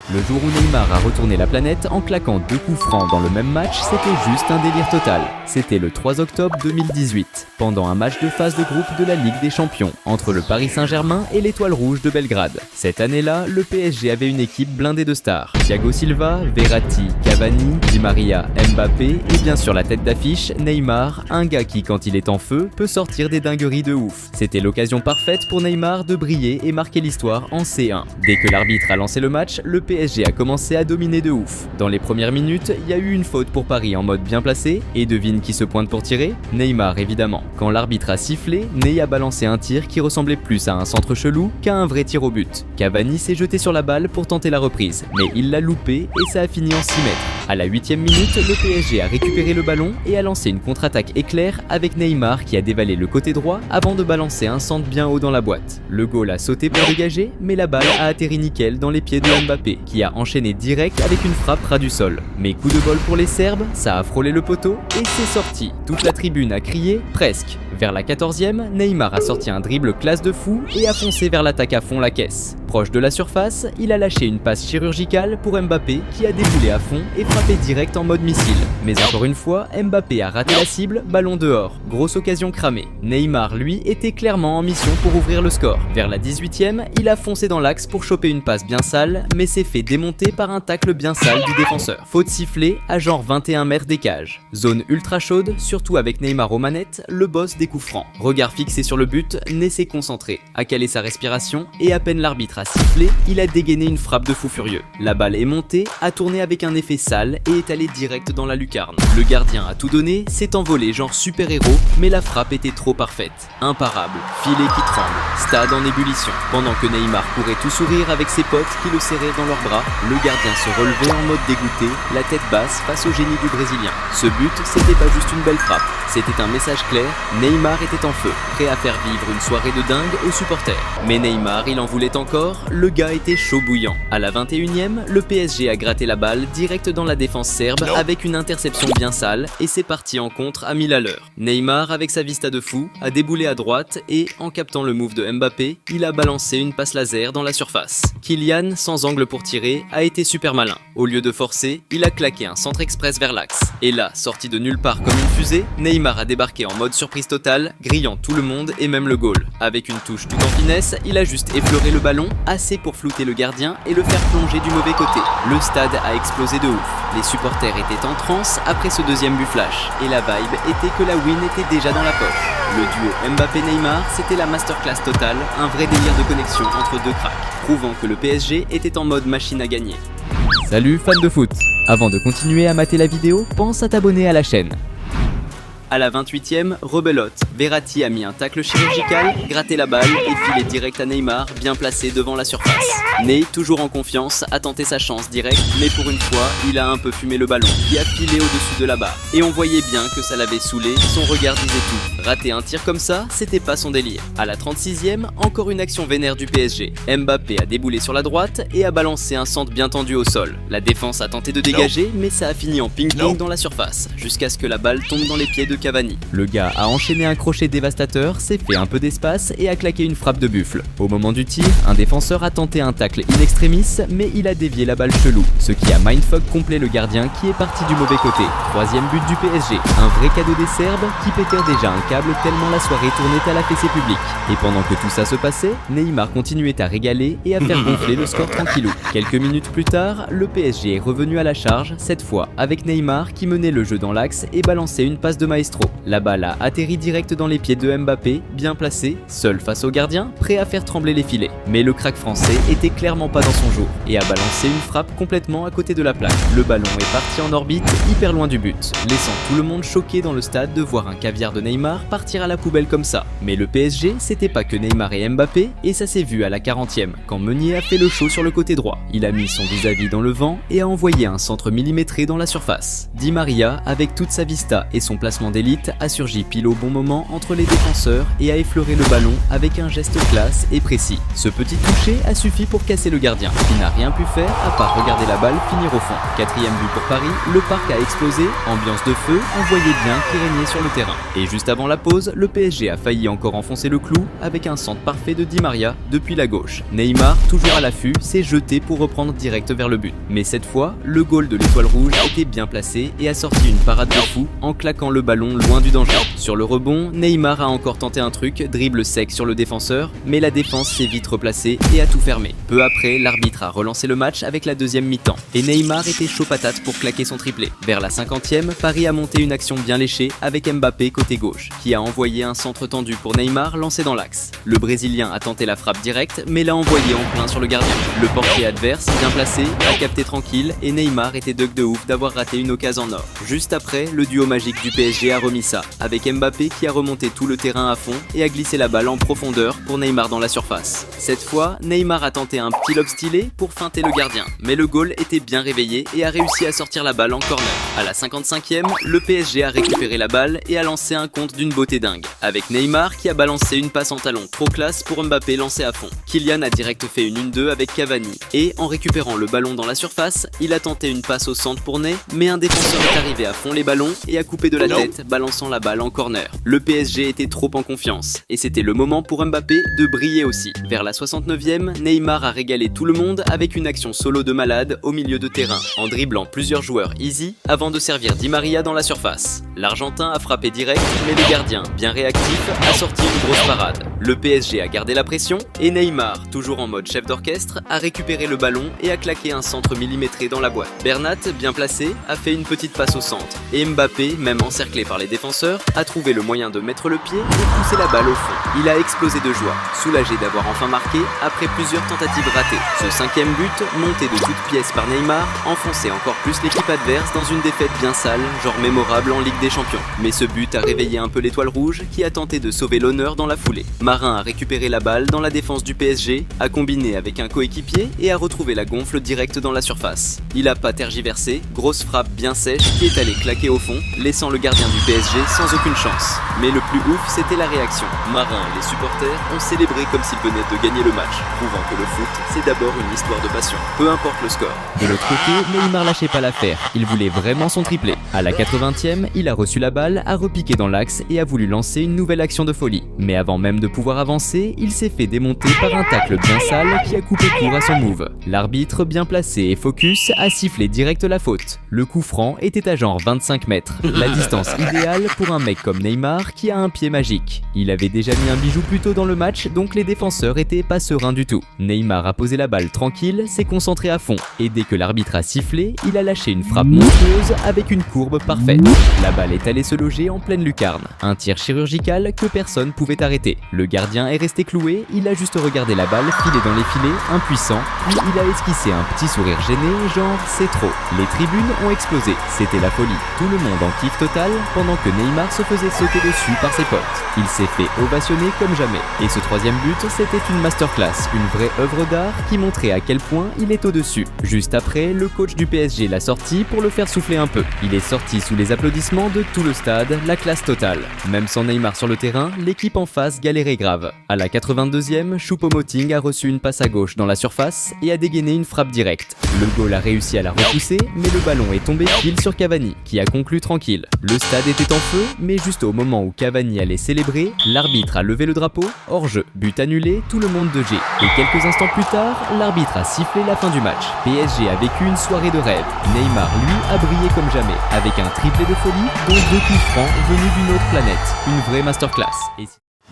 Le jour où Neymar a retourné la planète en claquant 2 coups francs dans le même match, c'était juste un délire total. C'était le 3 octobre 2018, pendant un match de phase de groupe de la Ligue des Champions, entre le Paris Saint-Germain et l'Étoile Rouge de Belgrade. Cette année-là, le PSG avait une équipe blindée de stars. Thiago Silva, Verratti, Cavani, Di Maria, Mbappé et bien sûr la tête d'affiche, Neymar, un gars qui quand il est en feu, peut sortir des dingueries de ouf. C'était l'occasion parfaite pour Neymar de briller et marquer l'histoire en C1. Dès que l'arbitre a lancé le match, le PSG a commencé à dominer de ouf. Dans les premières minutes, il y a eu une faute pour Paris en mode bien placé, et devine qui se pointe pour tirer? Neymar évidemment. Quand l'arbitre a sifflé, Ney a balancé un tir qui ressemblait plus à un centre chelou qu'à un vrai tir au but. Cavani s'est jeté sur la balle pour tenter la reprise, mais il l'a loupé et ça a fini en 6 mètres. À la 8e minute, le PSG a récupéré le ballon et a lancé une contre-attaque éclair avec Neymar qui a dévalé le côté droit avant de balancer un centre bien haut dans la boîte. Le goal a sauté pour dégager, mais la balle a atterri nickel dans les pieds de Mbappé, qui a enchaîné direct avec une frappe ras du sol. Mais coup de bol pour les Serbes, ça a frôlé le poteau et c'est sorti. Toute la tribune a crié « presque ». Vers la 14e, Neymar a sorti un dribble classe de fou et a foncé vers l'attaque à fond la caisse. Proche de la surface, il a lâché une passe chirurgicale pour Mbappé qui a déboulé à fond et frappé direct en mode missile. Mais encore une fois, Mbappé a raté la cible, ballon dehors. Grosse occasion cramée. Neymar, lui, était clairement en mission pour ouvrir le score. Vers la 18e, il a foncé dans l'axe pour choper une passe bien sale, mais s'est fait démonter par un tacle bien sale du défenseur. Faute sifflée à genre 21 mètres des cages. Zone ultra chaude, surtout avec Neymar aux manettes, le boss des coups francs. Regard fixé sur le but, Ney s'est concentré, a calé sa respiration et à peine l'arbitre a sifflé, il a dégainé une frappe de fou furieux. La balle est montée, a tourné avec un effet sale et est allée direct dans la lucarne. Le gardien a tout donné, s'est envolé genre super-héros, mais la frappe était trop parfaite. Imparable, filet qui tremble, stade en ébullition. Pendant que Neymar courait tout sourire avec ses potes qui le serraient dans leurs bras, le gardien se relevait en mode dégoûté, la tête basse face au génie du Brésilien. Ce but, c'était pas juste une belle frappe, c'était un message clair, Neymar était en feu, prêt à faire vivre une soirée de dingue aux supporters. Mais Neymar, il en voulait encore, le gars était chaud bouillant. À la 21e, le PSG a gratté la balle direct dans la défense serbe avec une interception bien sale et c'est parti en contre à 1000 à l'heure. Neymar, avec sa vista de fou, a déboulé à droite et, en captant le move de Mbappé, il a balancé une passe laser dans la surface. Kylian, sans angle pour tirer, a été super malin. Au lieu de forcer, il a claqué un centre express vers l'axe. Et là, sorti de nulle part comme une fusée, Neymar a débarqué en mode surprise totale, grillant tout le monde et même le goal. Avec une touche tout en finesse, il a juste effleuré le ballon, assez pour flouter le gardien et le faire plonger du mauvais côté. Le stade a explosé de ouf. Les supporters étaient en transe après ce deuxième but flash. Et la vibe était que la win était déjà dans la poche. Le duo Mbappé-Neymar, c'était la masterclass totale, un vrai délire de connexion entre deux cracks, prouvant que le PSG était en mode machine à gagner. Salut fans de foot! Avant de continuer à mater la vidéo, pense à t'abonner à la chaîne. À la 28e, rebelote. Verratti a mis un tacle chirurgical, gratté la balle et filé direct à Neymar, bien placé devant la surface. Ney, toujours en confiance, a tenté sa chance direct, mais pour une fois, il a un peu fumé le ballon, qui a filé au-dessus de la barre. Et on voyait bien que ça l'avait saoulé, son regard disait tout. Rater un tir comme ça, c'était pas son délire. À la 36e, encore une action vénère du PSG. Mbappé a déboulé sur la droite et a balancé un centre bien tendu au sol. La défense a tenté de dégager, mais ça a fini en ping-pong dans la surface, jusqu'à ce que la balle tombe dans les pieds de Cavani. Le gars a enchaîné un crochet dévastateur, s'est fait un peu d'espace et a claqué une frappe de buffle. Au moment du tir, un défenseur a tenté un tacle in extremis, mais il a dévié la balle chelou, ce qui a mindfuck complet le gardien qui est parti du mauvais côté. 3e but du PSG, un vrai cadeau des Serbes qui pétèrent déjà un câble tellement la soirée tournait à la fessée publique. Et pendant que tout ça se passait, Neymar continuait à régaler et à faire gonfler le score tranquillou. Quelques minutes plus tard, le PSG est revenu à la charge, cette fois avec Neymar qui menait le jeu dans l'axe et balançait une passe de maestro. La balle a atterri direct dans les pieds de Mbappé, bien placé, seul face au gardien, prêt à faire trembler les filets. Mais le crack français était clairement pas dans son jour et a balancé une frappe complètement à côté de la plaque. Le ballon est parti en orbite, hyper loin du but, laissant tout le monde choqué dans le stade de voir un caviar de Neymar partir à la poubelle comme ça. Mais le PSG, c'était pas que Neymar et Mbappé, et ça s'est vu à la 40e, quand Meunier a fait le show sur le côté droit. Il a mis son vis-à-vis dans le vent et a envoyé un centre millimétré dans la surface. Di Maria, avec toute sa vista et son placement d'élite a surgi pile au bon moment entre les défenseurs et a effleuré le ballon avec un geste classe et précis. Ce petit toucher a suffi pour casser le gardien, qui n'a rien pu faire à part regarder la balle finir au fond. 4e but pour Paris, le parc a explosé, ambiance de feu, on voyait bien qui régnait sur le terrain. Et juste avant la pause, le PSG a failli encore enfoncer le clou avec un centre parfait de Di Maria depuis la gauche. Neymar, toujours à l'affût, s'est jeté pour reprendre direct vers le but. Mais cette fois, le goal de l'étoile rouge était bien placé et a sorti une parade de fou en claquant le ballon loin du danger. Sur le rebond, Neymar a encore tenté un truc, dribble sec sur le défenseur, mais la défense s'est vite replacée et a tout fermé. Peu après, l'arbitre a relancé le match avec la deuxième mi-temps et Neymar était chaud patate pour claquer son triplé. Vers la 50e, Paris a monté une action bien léchée avec Mbappé côté gauche, qui a envoyé un centre tendu pour Neymar lancé dans l'axe. Le Brésilien a tenté la frappe directe, mais l'a envoyé en plein sur le gardien. Le portier adverse, bien placé, a capté tranquille et Neymar était deg de ouf d'avoir raté une occasion en or. Juste après, le duo magique du PSG a remis ça, avec Mbappé qui a remonté tout le terrain à fond et a glissé la balle en profondeur pour Neymar dans la surface. Cette fois, Neymar a tenté un petit lob stylé pour feinter le gardien, mais le goal était bien réveillé et a réussi à sortir la balle en corner. À la 55e, le PSG a récupéré la balle et a lancé un compte d'une beauté dingue, avec Neymar qui a balancé une passe en talon trop classe pour Mbappé lancé à fond. Kylian a direct fait une 1-2 avec Cavani et en récupérant le ballon dans la surface, il a tenté une passe au centre pour Ney, mais un défenseur est arrivé à fond les ballons et a coupé de la tête, balançant la balle en corner. Le PSG était trop en confiance et c'était le moment pour Mbappé de briller aussi. Vers la 69e, Neymar a régalé tout le monde avec une action solo de malade au milieu de terrain, en dribblant plusieurs joueurs easy avant de servir Di Maria dans la surface. L'Argentin a frappé direct, mais le gardien, bien réactif, a sorti une grosse parade. Le PSG a gardé la pression et Neymar, toujours en mode chef d'orchestre, a récupéré le ballon et a claqué un centre millimétré dans la boîte. Bernat, bien placé, a fait une petite passe au centre et Mbappé, même encerclé par les défenseurs, a trouvé le moyen de mettre le pied et pousser la balle au fond. Il a explosé de joie, soulagé d'avoir enfin marqué après plusieurs tentatives ratées. Ce 5e but, monté de toutes pièces par Neymar, enfonçait encore plus l'équipe adverse dans une défaite bien sale, genre mémorable en Ligue des Champions. Mais ce but a réveillé un peu l'étoile rouge qui a tenté de sauver l'honneur dans la foulée. Marin a récupéré la balle dans la défense du PSG, a combiné avec un coéquipier et a retrouvé la gonfle directe dans la surface. Il a pas tergiversé, grosse frappe bien sèche qui est allée claquer au fond, laissant le gardien du PSG sans aucune chance. Mais le plus ouf, c'était la réaction. Marin et les supporters ont célébré comme s'ils venaient de gagner le match, prouvant que le foot, c'est d'abord une histoire de passion, peu importe le score. De l'autre côté, Neymar lâchait pas l'affaire, il voulait vraiment son triplé. À la 80e, il a reçu la balle, a repiqué dans l'axe et a voulu lancer une nouvelle action de folie. Mais avant même de pouvoir avancer, il s'est fait démonter par un tacle bien sale qui a coupé court à son move. L'arbitre, bien placé et focus, a sifflé direct la faute. Le coup franc était à genre 25 mètres, la distance idéale pour un mec comme Neymar qui a un pied magique. Il avait déjà mis un bijou plus tôt dans le match, donc les défenseurs étaient pas sereins du tout. Neymar a posé la balle tranquille, s'est concentré à fond, et dès que l'arbitre a sifflé, il a lâché une frappe monstrueuse avec une courbe parfaite. La balle est allée se loger en pleine lucarne, un tir chirurgical que personne pouvait arrêter. Le gardien est resté cloué, il a juste regardé la balle filer dans les filets, impuissant, puis il a esquissé un petit sourire gêné, genre c'est trop. Les tribunes ont explosé, c'était la folie. Tout le monde en kiff total, pendant que Neymar se faisait sauter dessus par ses potes. Il s'est fait ovationner comme jamais. Et ce 3e but, c'était une masterclass, une vraie œuvre d'art qui montrait à quel point il est au-dessus. Juste après, le coach du PSG l'a sorti pour le faire souffler un peu. Il est sorti sous les applaudissements de tout le stade, la classe totale. Même sans Neymar sur le terrain, l'équipe en face galérait grave. À la 82e, Choupo-Moting a reçu une passe à gauche dans la surface et a dégainé une frappe directe. Le goal a réussi à la repousser, mais le ballon est tombé pile sur Cavani, qui a conclu tranquille. Le stade était en feu, mais juste au moment où Cavani allait célébrer, l'arbitre a levé le drapeau, hors-jeu, but annulé, tout le monde de G. Et quelques instants plus tard, l'arbitre a sifflé la fin du match. PSG a vécu une soirée de rêve. Neymar, lui, a brillé comme jamais, avec un triplé de folie, dont 2 coups francs venus d'une autre planète. Une vraie masterclass.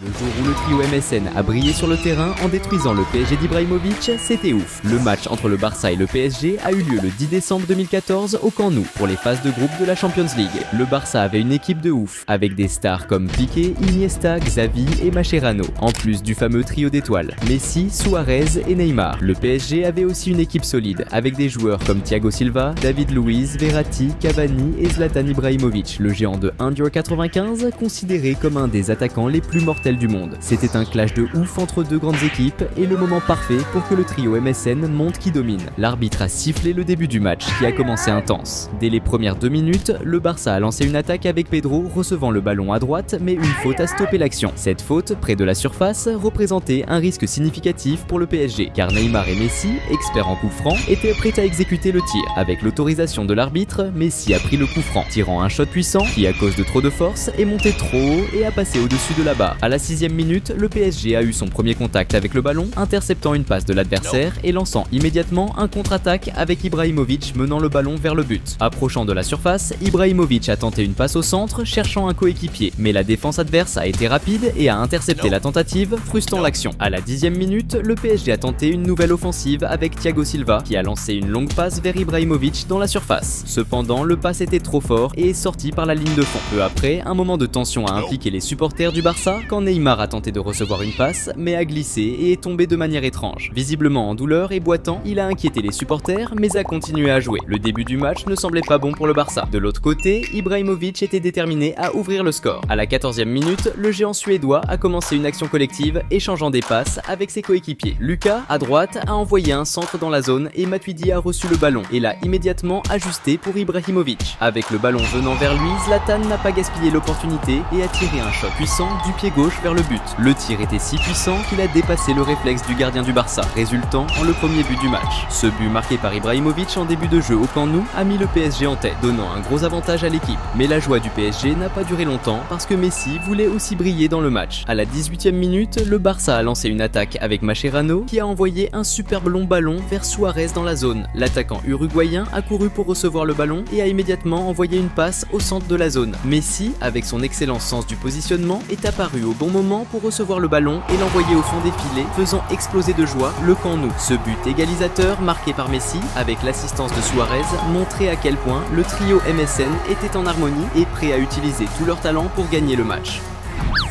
Le jour où le trio MSN a brillé sur le terrain en détruisant le PSG d'Ibrahimovic, c'était ouf. Le match entre le Barça et le PSG a eu lieu le 10 décembre 2014 au Camp Nou pour les phases de groupe de la Champions League. Le Barça avait une équipe de ouf, avec des stars comme Piqué, Iniesta, Xavi et Mascherano, en plus du fameux trio d'étoiles, Messi, Suarez et Neymar. Le PSG avait aussi une équipe solide, avec des joueurs comme Thiago Silva, David Luiz, Verratti, Cavani et Zlatan Ibrahimovic, le géant de 1,95 m, considéré comme un des attaquants les plus mortels mortelle du monde. C'était un clash de ouf entre deux grandes équipes et le moment parfait pour que le trio MSN montre qui domine. L'arbitre a sifflé le début du match qui a commencé intense. Dès les premières 2 minutes, le Barça a lancé une attaque avec Pedro recevant le ballon à droite, mais une faute a stoppé l'action. Cette faute, près de la surface, représentait un risque significatif pour le PSG, car Neymar et Messi, experts en coup franc, étaient prêts à exécuter le tir. Avec l'autorisation de l'arbitre, Messi a pris le coup franc, tirant un shot puissant qui, à cause de trop de force, est monté trop haut et a passé au-dessus de la barre. À la 6e minute, le PSG a eu son premier contact avec le ballon, interceptant une passe de l'adversaire et lançant immédiatement un contre-attaque avec Ibrahimovic menant le ballon vers le but. Approchant de la surface, Ibrahimovic a tenté une passe au centre, cherchant un coéquipier, mais la défense adverse a été rapide et a intercepté la tentative, frustrant l'action. À la 10e minute, le PSG a tenté une nouvelle offensive avec Thiago Silva qui a lancé une longue passe vers Ibrahimovic dans la surface. Cependant, le pass était trop fort et est sorti par la ligne de fond. Peu après, un moment de tension a impliqué les supporters du Barça quand Neymar a tenté de recevoir une passe, mais a glissé et est tombé de manière étrange. Visiblement en douleur et boitant, il a inquiété les supporters, mais a continué à jouer. Le début du match ne semblait pas bon pour le Barça. De l'autre côté, Ibrahimovic était déterminé à ouvrir le score. À la 14e minute, le géant suédois a commencé une action collective, échangeant des passes avec ses coéquipiers. Lucas, à droite, a envoyé un centre dans la zone et Matuidi a reçu le ballon et l'a immédiatement ajusté pour Ibrahimovic. Avec le ballon venant vers lui, Zlatan n'a pas gaspillé l'opportunité et a tiré un shot puissant du pied gauche vers le but. Le tir était si puissant qu'il a dépassé le réflexe du gardien du Barça, résultant en le premier but du match. Ce but marqué par Ibrahimovic en début de jeu au Camp Nou a mis le PSG en tête, donnant un gros avantage à l'équipe. Mais la joie du PSG n'a pas duré longtemps parce que Messi voulait aussi briller dans le match. À la 18e minute, le Barça a lancé une attaque avec Mascherano qui a envoyé un superbe long ballon vers Suarez dans la zone. L'attaquant uruguayen a couru pour recevoir le ballon et a immédiatement envoyé une passe au centre de la zone. Messi, avec son excellent sens du positionnement, est apparu au bon moment pour recevoir le ballon et l'envoyer au fond des filets, faisant exploser de joie le Camp Nou. Ce but égalisateur, marqué par Messi, avec l'assistance de Suarez, montrait à quel point le trio MSN était en harmonie et prêt à utiliser tout leur talent pour gagner le match.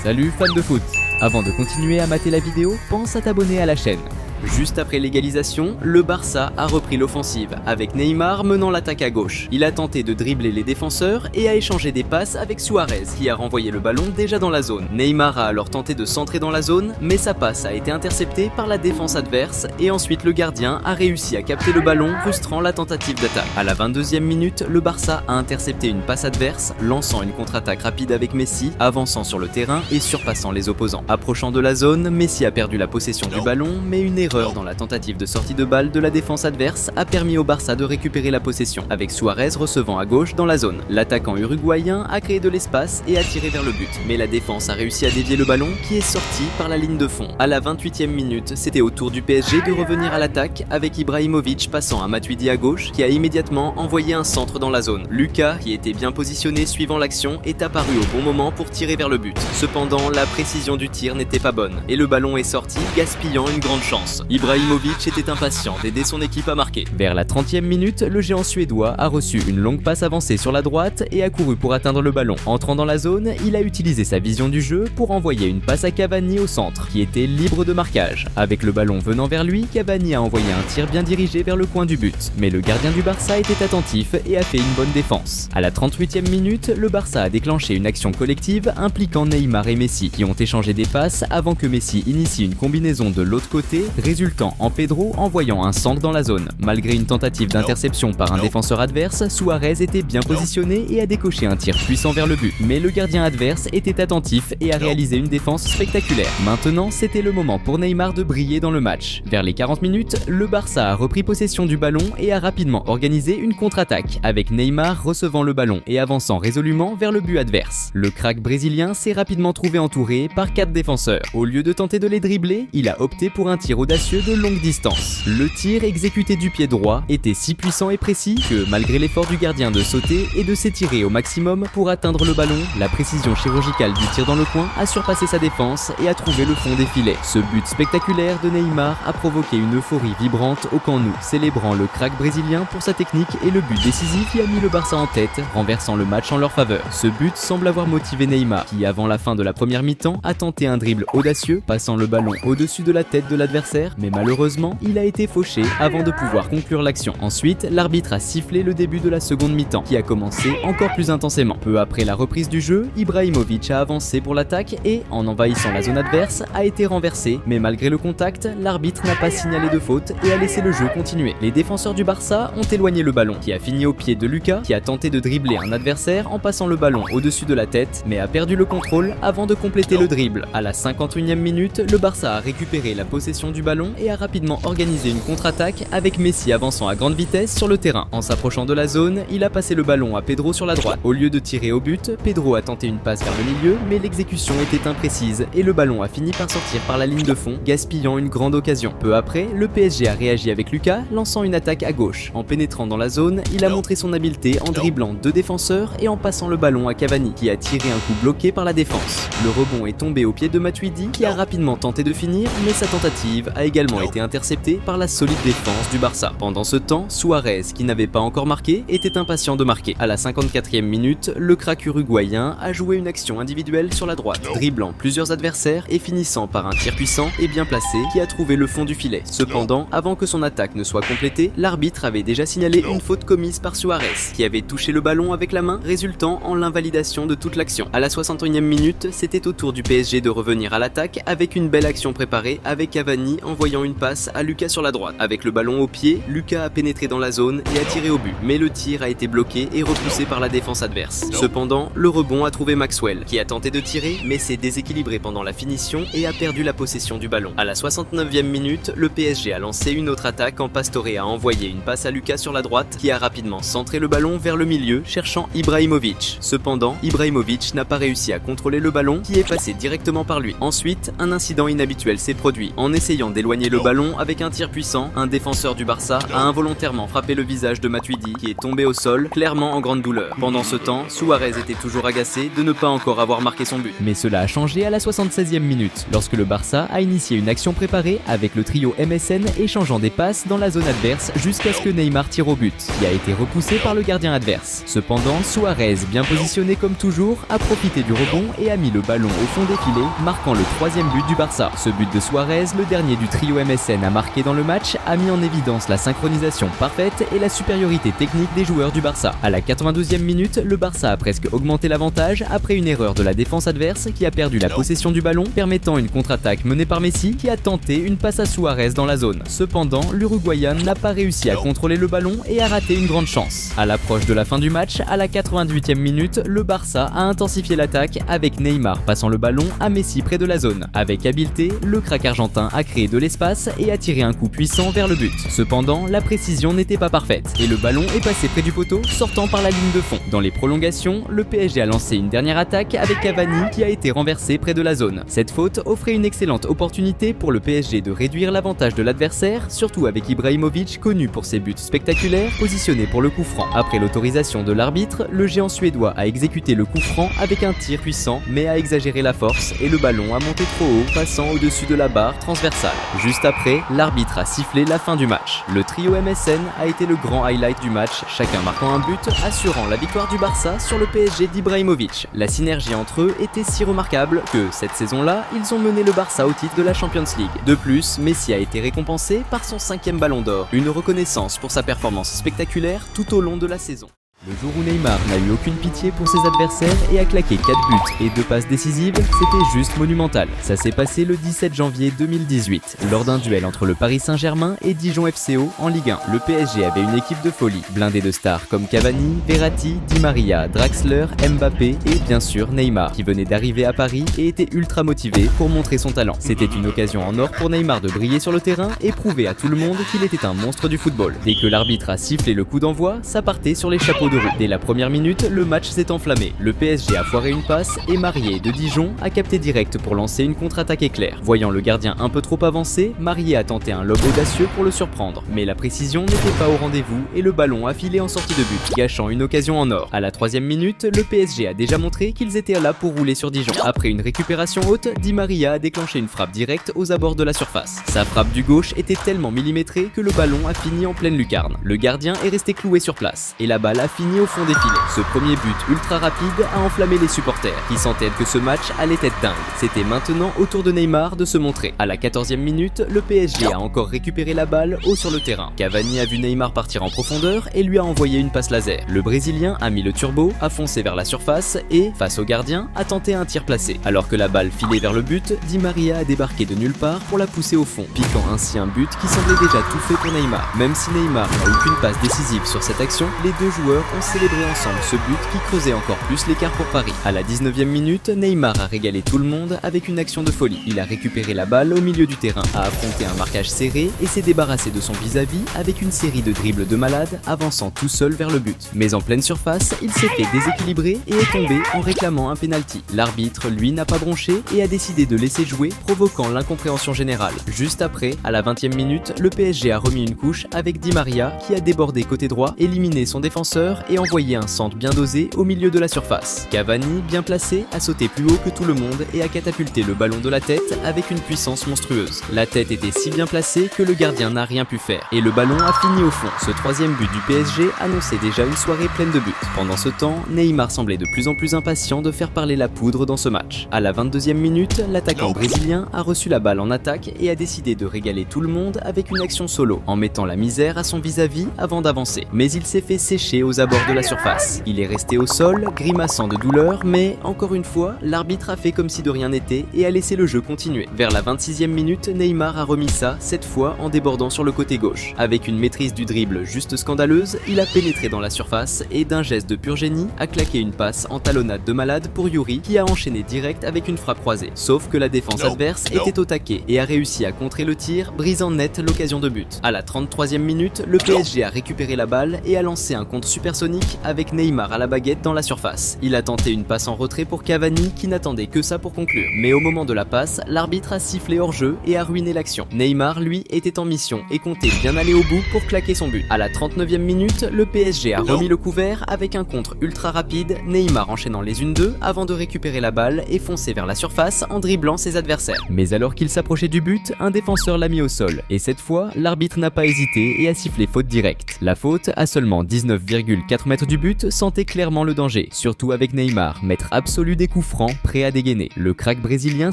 Salut fans de foot! Avant de continuer à mater la vidéo, pense à t'abonner à la chaîne. Juste après l'égalisation, le Barça a repris l'offensive, avec Neymar menant l'attaque à gauche. Il a tenté de dribbler les défenseurs et a échangé des passes avec Suarez, qui a renvoyé le ballon déjà dans la zone. Neymar a alors tenté de centrer dans la zone, mais sa passe a été interceptée par la défense adverse et ensuite le gardien a réussi à capter le ballon, frustrant la tentative d'attaque. À la 22e minute, le Barça a intercepté une passe adverse, lançant une contre-attaque rapide avec Messi, avançant sur le terrain et surpassant les opposants. Approchant de la zone, Messi a perdu la possession du ballon, mais une erreur dans la tentative de sortie de balle de la défense adverse a permis au Barça de récupérer la possession, avec Suarez recevant à gauche dans la zone. L'attaquant uruguayen a créé de l'espace et a tiré vers le but, mais la défense a réussi à dévier le ballon qui est sorti par la ligne de fond. À la 28e minute, c'était au tour du PSG de revenir à l'attaque avec Ibrahimovic passant à Matuidi à gauche qui a immédiatement envoyé un centre dans la zone. Lucas, qui était bien positionné suivant l'action, est apparu au bon moment pour tirer vers le but. Cependant, la précision du tir n'était pas bonne et le ballon est sorti, gaspillant une grande chance. Ibrahimovic était impatient d'aider son équipe à marquer. Vers la 30e minute, le géant suédois a reçu une longue passe avancée sur la droite et a couru pour atteindre le ballon. Entrant dans la zone, il a utilisé sa vision du jeu pour envoyer une passe à Cavani au centre, qui était libre de marquage. Avec le ballon venant vers lui, Cavani a envoyé un tir bien dirigé vers le coin du but. Mais le gardien du Barça était attentif et a fait une bonne défense. À la 38e minute, le Barça a déclenché une action collective impliquant Neymar et Messi, qui ont échangé des passes avant que Messi initie une combinaison de l'autre côté, résultant en Pedro envoyant un centre dans la zone. Malgré une tentative d'interception par un défenseur adverse, Suarez était bien positionné et a décoché un tir puissant vers le but. Mais le gardien adverse était attentif et a réalisé une défense spectaculaire. Maintenant, c'était le moment pour Neymar de briller dans le match. Vers les 40 minutes, le Barça a repris possession du ballon et a rapidement organisé une contre-attaque, avec Neymar recevant le ballon et avançant résolument vers le but adverse. Le crack brésilien s'est rapidement trouvé entouré par 4 défenseurs. Au lieu de tenter de les dribbler, il a opté pour un tir audacieux de longue distance. Le tir exécuté du pied droit était si puissant et précis que, malgré l'effort du gardien de sauter et de s'étirer au maximum pour atteindre le ballon, la précision chirurgicale du tir dans le coin a surpassé sa défense et a trouvé le fond des filets. Ce but spectaculaire de Neymar a provoqué une euphorie vibrante au Camp Nou, célébrant le crack brésilien pour sa technique et le but décisif qui a mis le Barça en tête, renversant le match en leur faveur. Ce but semble avoir motivé Neymar, qui avant la fin de la première mi-temps a tenté un dribble audacieux, passant le ballon au-dessus de la tête de l'adversaire l'adversaire, mais malheureusement, il a été fauché avant de pouvoir conclure l'action. Ensuite, l'arbitre a sifflé le début de la seconde mi-temps, qui a commencé encore plus intensément. Peu après la reprise du jeu, Ibrahimovic a avancé pour l'attaque et, en envahissant la zone adverse, a été renversé, mais malgré le contact, l'arbitre n'a pas signalé de faute et a laissé le jeu continuer. Les défenseurs du Barça ont éloigné le ballon, qui a fini au pied de Lucas, qui a tenté de dribbler un adversaire en passant le ballon au-dessus de la tête, mais a perdu le contrôle avant de compléter le dribble. À la 51e minute, le Barça a récupéré la possession du ballon et a rapidement organisé une contre-attaque avec Messi avançant à grande vitesse sur le terrain. En s'approchant de la zone, il a passé le ballon à Pedro sur la droite. Au lieu de tirer au but, Pedro a tenté une passe vers le milieu, mais l'exécution était imprécise et le ballon a fini par sortir par la ligne de fond, gaspillant une grande occasion. Peu après, le PSG a réagi avec Lucas, lançant une attaque à gauche. En pénétrant dans la zone, il a montré son habileté en dribblant 2 défenseurs et en passant le ballon à Cavani, qui a tiré un coup bloqué par la défense. Le rebond est tombé au pied de Matuidi, qui a rapidement tenté de finir, mais sa tentative a également été interceptée par la solide défense du Barça. Pendant ce temps, Suarez, qui n'avait pas encore marqué, était impatient de marquer. À la 54e minute, le crack uruguayen a joué une action individuelle sur la droite, dribblant plusieurs adversaires et finissant par un tir puissant et bien placé qui a trouvé le fond du filet. Cependant, avant que son attaque ne soit complétée, l'arbitre avait déjà signalé une faute commise par Suarez, qui avait touché le ballon avec la main, résultant en l'invalidation de toute l'action. À la 61e minute, c'était au tour du PSG de revenir à l'attaque avec une belle action préparée avec Cavani envoyant une passe à Lucas sur la droite. Avec le ballon au pied, Lucas a pénétré dans la zone et a tiré au but, mais le tir a été bloqué et repoussé par la défense adverse. Cependant, le rebond a trouvé Maxwell, qui a tenté de tirer mais s'est déséquilibré pendant la finition et a perdu la possession du ballon. À la 69e minute, le PSG a lancé une autre attaque quand Pastore a envoyé une passe à Lucas sur la droite, qui a rapidement centré le ballon vers le milieu, cherchant Ibrahimovic. Cependant, Ibrahimovic n'a pas réussi à contrôler le ballon, qui est passé directement par lui. Ensuite, un incident inhabituel s'est produit. En essayant d'éloigner le ballon avec un tir puissant, un défenseur du Barça a involontairement frappé le visage de Matuidi, qui est tombé au sol, clairement en grande douleur. Pendant ce temps, Suarez était toujours agacé de ne pas encore avoir marqué son but. Mais cela a changé à la 76e minute, lorsque le Barça a initié une action préparée avec le trio MSN échangeant des passes dans la zone adverse jusqu'à ce que Neymar tire au but, qui a été repoussé par le gardien adverse. Cependant, Suarez, bien positionné comme toujours, a profité du rebond et a mis le ballon au fond des filets, marquant le 3e but du Barça. Ce but de Suarez, le dernier du trio MSN à marquer dans le match, a mis en évidence la synchronisation parfaite et la supériorité technique des joueurs du Barça. À la 92e minute, le Barça a presque augmenté l'avantage après une erreur de la défense adverse qui a perdu la possession du ballon, permettant une contre-attaque menée par Messi qui a tenté une passe à Suarez dans la zone. Cependant, l'Uruguayen n'a pas réussi à contrôler le ballon et a raté une grande chance. À l'approche de la fin du match, à la 88e minute, le Barça a intensifié l'attaque avec Neymar passant le ballon à Messi près de la zone. Avec habileté, le crack argentin a créé de l'espace et a tiré un coup puissant vers le but. Cependant, la précision n'était pas parfaite et le ballon est passé près du poteau, sortant par la ligne de fond. Dans les prolongations, le PSG a lancé une dernière attaque avec Cavani qui a été renversé près de la zone. Cette faute offrait une excellente opportunité pour le PSG de réduire l'avantage de l'adversaire, surtout avec Ibrahimovic connu pour ses buts spectaculaires, positionné pour le coup franc. Après l'autorisation de l'arbitre, le géant suédois a exécuté le coup franc avec un tir puissant mais a exagéré la force et le ballon a monté trop haut, passant au-dessus de la barre transversale. Juste après, l'arbitre a sifflé la fin du match. Le trio MSN a été le grand highlight du match, chacun marquant un but, assurant la victoire du Barça sur le PSG d'Ibrahimovic. La synergie entre eux était si remarquable que, cette saison-là, ils ont mené le Barça au titre de la Champions League. De plus, Messi a été récompensé par son 5e ballon d'or, une reconnaissance pour sa performance spectaculaire tout au long de la saison. Le jour où Neymar n'a eu aucune pitié pour ses adversaires et a claqué 4 buts et 2 passes décisives, c'était juste monumental. Ça s'est passé le 17 janvier 2018, lors d'un duel entre le Paris Saint-Germain et Dijon FCO en Ligue 1. Le PSG avait une équipe de folie, blindée de stars comme Cavani, Verratti, Di Maria, Draxler, Mbappé et bien sûr Neymar, qui venait d'arriver à Paris et était ultra motivé pour montrer son talent. C'était une occasion en or pour Neymar de briller sur le terrain et prouver à tout le monde qu'il était un monstre du football. Dès que l'arbitre a sifflé le coup d'envoi, ça partait sur les chapeaux de roue. Dès la première minute, le match s'est enflammé. Le PSG a foiré une passe et Marié de Dijon a capté direct pour lancer une contre-attaque éclair. Voyant le gardien un peu trop avancé, Marié a tenté un lob audacieux pour le surprendre. Mais la précision n'était pas au rendez-vous et le ballon a filé en sortie de but, gâchant une occasion en or. À la 3e minute, le PSG a déjà montré qu'ils étaient là pour rouler sur Dijon. Après une récupération haute, Di Maria a déclenché une frappe directe aux abords de la surface. Sa frappe du gauche était tellement millimétrée que le ballon a fini en pleine lucarne. Le gardien est resté cloué sur place et la balle a fini fini au fond des filets. Ce premier but ultra rapide a enflammé les supporters, qui sentaient que ce match allait être dingue. C'était maintenant au tour de Neymar de se montrer. À la 14e minute, le PSG a encore récupéré la balle haut sur le terrain. Cavani a vu Neymar partir en profondeur et lui a envoyé une passe laser. Le Brésilien a mis le turbo, a foncé vers la surface et, face au gardien, a tenté un tir placé. Alors que la balle filait vers le but, Di Maria a débarqué de nulle part pour la pousser au fond, piquant ainsi un but qui semblait déjà tout fait pour Neymar. Même si Neymar n'a aucune passe décisive sur cette action, les deux joueurs ont célébré ensemble ce but qui creusait encore plus l'écart pour Paris. À la 19e minute, Neymar a régalé tout le monde avec une action de folie. Il a récupéré la balle au milieu du terrain, a affronté un marquage serré et s'est débarrassé de son vis-à-vis avec une série de dribbles de malade, avançant tout seul vers le but. Mais en pleine surface, il s'est fait déséquilibrer et est tombé en réclamant un penalty. L'arbitre, lui, n'a pas bronché et a décidé de laisser jouer, provoquant l'incompréhension générale. Juste après, à la 20e minute, le PSG a remis une couche avec Di Maria qui a débordé côté droit, éliminé son défenseur et envoyé un centre bien dosé au milieu de la surface. Cavani, bien placé, a sauté plus haut que tout le monde et a catapulté le ballon de la tête avec une puissance monstrueuse. La tête était si bien placée que le gardien n'a rien pu faire et le ballon a fini au fond. Ce troisième but du PSG annonçait déjà une soirée pleine de buts. Pendant ce temps, Neymar semblait de plus en plus impatient de faire parler la poudre dans ce match. À la 22e minute, l'attaquant brésilien a reçu la balle en attaque et a décidé de régaler tout le monde avec une action solo, en mettant la misère à son vis-à-vis avant d'avancer. Mais il s'est fait sécher aux abords de la surface. Il est resté au sol, grimaçant de douleur, mais encore une fois, l'arbitre a fait comme si de rien n'était et a laissé le jeu continuer. Vers la 26e minute, Neymar a remis ça, cette fois en débordant sur le côté gauche. Avec une maîtrise du dribble juste scandaleuse, il a pénétré dans la surface et d'un geste de pur génie, a claqué une passe en talonnade de malade pour Yuri qui a enchaîné direct avec une frappe croisée. Sauf que la défense adverse était au taquet et a réussi à contrer le tir, brisant net l'occasion de but. À la 33e minute, le PSG a récupéré la balle et a lancé un contre supersonique avec Neymar à la baguette dans la surface. Il a tenté une passe en retrait pour Cavani qui n'attendait que ça pour conclure. Mais au moment de la passe, l'arbitre a sifflé hors-jeu et a ruiné l'action. Neymar, lui, était en mission et comptait bien aller au bout pour claquer son but. À la 39e minute, le PSG a remis le couvert avec un contre ultra rapide, Neymar enchaînant les 1-2 avant de récupérer la balle et foncer vers la surface en dribblant ses adversaires. Mais alors qu'il s'approchait du but, un défenseur l'a mis au sol. Et cette fois, l'arbitre n'a pas hésité et a sifflé faute directe. La faute, à seulement 19,4 mètres du but, sentait clairement le danger, surtout avec Neymar, maître absolu des coups francs, prêt à dégainer. Le crack brésilien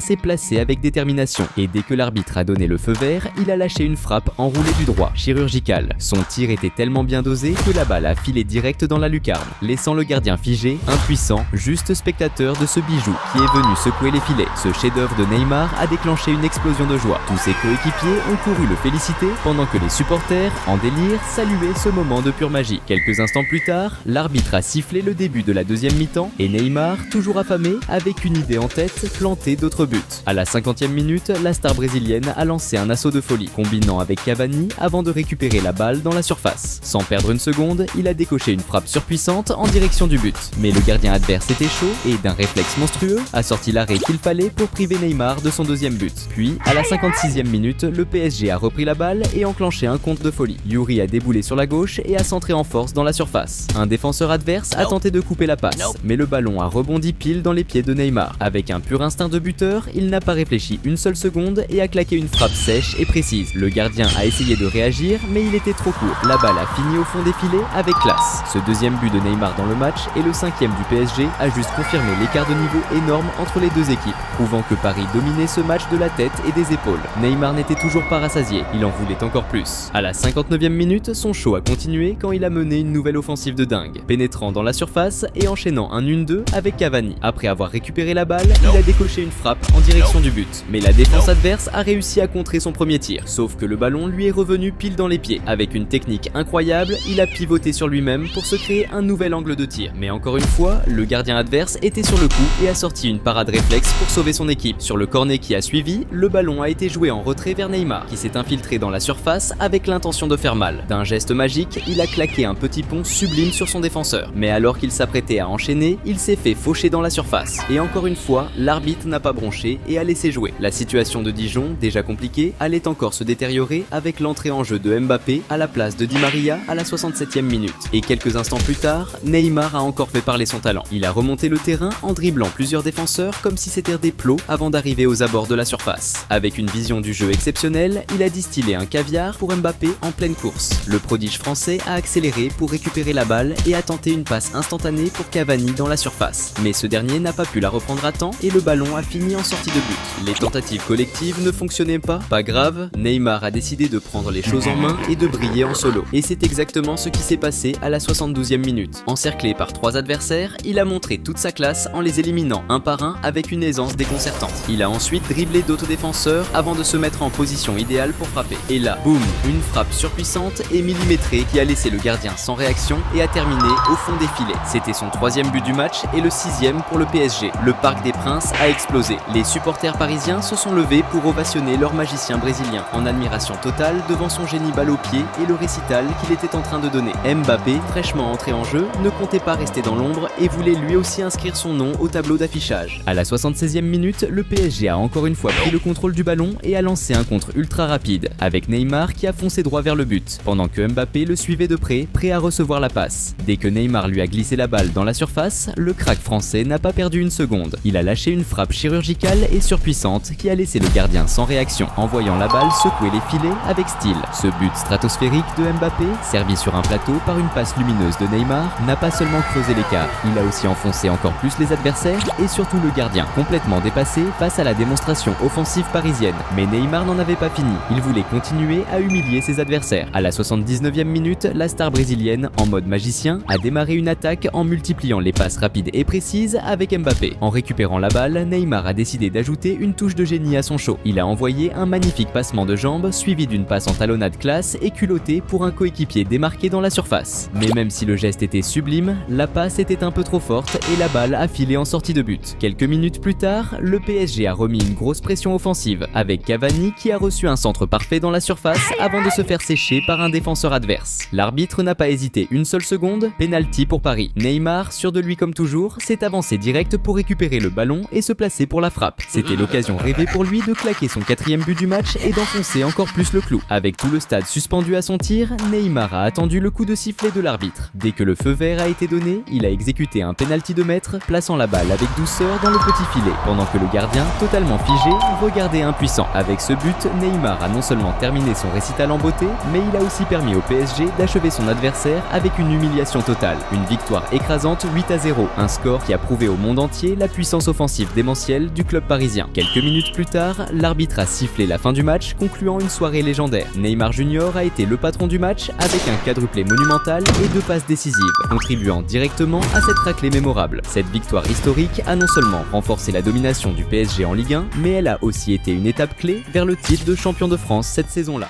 s'est placé avec détermination et dès que l'arbitre a donné le feu vert, il a lâché une frappe enroulée du droit, chirurgicale. Son tir était tellement bien dosé que la balle a filé direct dans la lucarne, laissant le gardien figé, impuissant, juste spectateur de ce bijou qui est venu secouer les filets. Ce chef-d'œuvre de Neymar a déclenché une explosion de joie. Tous ses coéquipiers ont couru le féliciter pendant que les supporters, en délire, saluaient ce moment de pure magie. Quelques instants plus tard, l'arbitre a sifflé le début de la deuxième mi-temps et Neymar, toujours affamé, avec une idée en tête, planté d'autres buts. À la 50e minute, la star brésilienne a lancé un assaut de folie, combinant avec Cavani avant de récupérer la balle dans la surface. Sans perdre une seconde, il a décoché une frappe surpuissante en direction du but. Mais le gardien adverse était chaud et, d'un réflexe monstrueux, a sorti l'arrêt qu'il fallait pour priver Neymar de son deuxième but. Puis, à la 56e minute, le PSG a repris la balle et enclenché un contre de folie. Yuri a déboulé sur la gauche et a centré en force dans la surface. Un défenseur adverse a tenté de couper la passe, mais le ballon a rebondi pile dans les pieds de Neymar. Avec un pur instinct de buteur, il n'a pas réfléchi une seule seconde et a claqué une frappe sèche et précise. Le gardien a essayé de réagir, mais il était trop court. La balle a fini au fond des filets avec classe. Ce deuxième but de Neymar dans le match et le cinquième du PSG a juste confirmé l'écart de niveau énorme entre les deux équipes, prouvant que Paris dominait ce match de la tête et des épaules. Neymar n'était toujours pas rassasié, il en voulait encore plus. À la 59e minute, son show a continué quand il a mené une nouvelle offensive de dingue, pénétrant dans la surface et enchaînant un 1-2 avec Cavani. Après avoir récupéré la balle, il a décoché une frappe en direction du but. Mais la défense adverse a réussi à contrer son premier tir, sauf que le ballon lui est revenu pile dans les pieds. Avec une technique incroyable, il a pivoté sur lui-même pour se créer un nouvel angle de tir. Mais encore une fois, le gardien adverse était sur le coup et a sorti une parade réflexe pour sauver son équipe. Sur le corner qui a suivi, le ballon a été joué en retrait vers Neymar, qui s'est infiltré dans la surface avec l'intention de faire mal. D'un geste magique, il a claqué un petit pont sublime sur son défenseur. Mais alors qu'il s'apprêtait à enchaîner, il s'est fait faucher dans la surface. Et encore une fois, l'arbitre n'a pas bronché et a laissé jouer. La situation de Dijon, déjà compliquée, allait encore se détériorer avec l'entrée en jeu de Mbappé à la place de Di Maria à la 67e minute. Et quelques instants plus tard, Neymar a encore fait parler son talent. Il a remonté le terrain en dribblant plusieurs défenseurs comme si c'était des plots avant d'arriver aux abords de la surface. Avec une vision du jeu exceptionnelle, il a distillé un caviar pour Mbappé en pleine course. Le prodige français a accéléré pour récupérer récupéré la balle et a tenté une passe instantanée pour Cavani dans la surface. Mais ce dernier n'a pas pu la reprendre à temps et le ballon a fini en sortie de but. Les tentatives collectives ne fonctionnaient pas grave, Neymar a décidé de prendre les choses en main et de briller en solo. Et c'est exactement ce qui s'est passé à la 72e minute. Encerclé par 3 adversaires, il a montré toute sa classe en les éliminant un par un avec une aisance déconcertante. Il a ensuite dribblé d'autres défenseurs avant de se mettre en position idéale pour frapper. Et là, boum, une frappe surpuissante et millimétrée qui a laissé le gardien sans réaction et a terminé au fond des filets. C'était son 3e but du match et le 6e pour le PSG. Le Parc des Princes a explosé. Les supporters parisiens se sont levés pour ovationner leur magicien brésilien, en admiration totale devant son génie balle au pied et le récital qu'il était en train de donner. Mbappé, fraîchement entré en jeu, ne comptait pas rester dans l'ombre et voulait lui aussi inscrire son nom au tableau d'affichage. À la 76e minute, le PSG a encore une fois pris le contrôle du ballon et a lancé un contre ultra rapide, avec Neymar qui a foncé droit vers le but, pendant que Mbappé le suivait de près, prêt à recevoir la passe. Dès que Neymar lui a glissé la balle dans la surface, le crack français n'a pas perdu une seconde. Il a lâché une frappe chirurgicale et surpuissante qui a laissé le gardien sans réaction, en voyant la balle secouer les filets avec style. Ce but stratosphérique de Mbappé, servi sur un plateau par une passe lumineuse de Neymar, n'a pas seulement creusé l'écart, il a aussi enfoncé encore plus les adversaires et surtout le gardien, complètement dépassé face à la démonstration offensive parisienne. Mais Neymar n'en avait pas fini, il voulait continuer à humilier ses adversaires. À la 79e minute, la star brésilienne, en mode magicien, a démarré une attaque en multipliant les passes rapides et précises avec Mbappé. En récupérant la balle, Neymar a décidé d'ajouter une touche de génie à son show. Il a envoyé un magnifique passement de jambes suivi d'une passe en talonnade classe et culottée pour un coéquipier démarqué dans la surface. Mais même si le geste était sublime, la passe était un peu trop forte et la balle a filé en sortie de but. Quelques minutes plus tard, le PSG a remis une grosse pression offensive avec Cavani qui a reçu un centre parfait dans la surface avant de se faire sécher par un défenseur adverse. L'arbitre n'a pas hésité une seule seconde, penalty pour Paris. Neymar, sûr de lui comme toujours, s'est avancé direct pour récupérer le ballon et se placer pour la frappe. C'était l'occasion rêvée pour lui de claquer son 4e but du match et d'enfoncer encore plus le clou. Avec tout le stade suspendu à son tir, Neymar a attendu le coup de sifflet de l'arbitre. Dès que le feu vert a été donné, il a exécuté un penalty de maître, plaçant la balle avec douceur dans le petit filet, pendant que le gardien, totalement figé, regardait impuissant. Avec ce but, Neymar a non seulement terminé son récital en beauté, mais il a aussi permis au PSG d'achever son adversaire avec une humiliation totale. Une victoire écrasante 8-0, un score qui a prouvé au monde entier la puissance offensive démentielle du club parisien. Quelques minutes plus tard, l'arbitre a sifflé la fin du match, concluant une soirée légendaire. Neymar Junior a été le patron du match avec un quadruplé monumental et 2 passes décisives, contribuant directement à cette raclée mémorable. Cette victoire historique a non seulement renforcé la domination du PSG en Ligue 1, mais elle a aussi été une étape clé vers le titre de champion de France cette saison-là.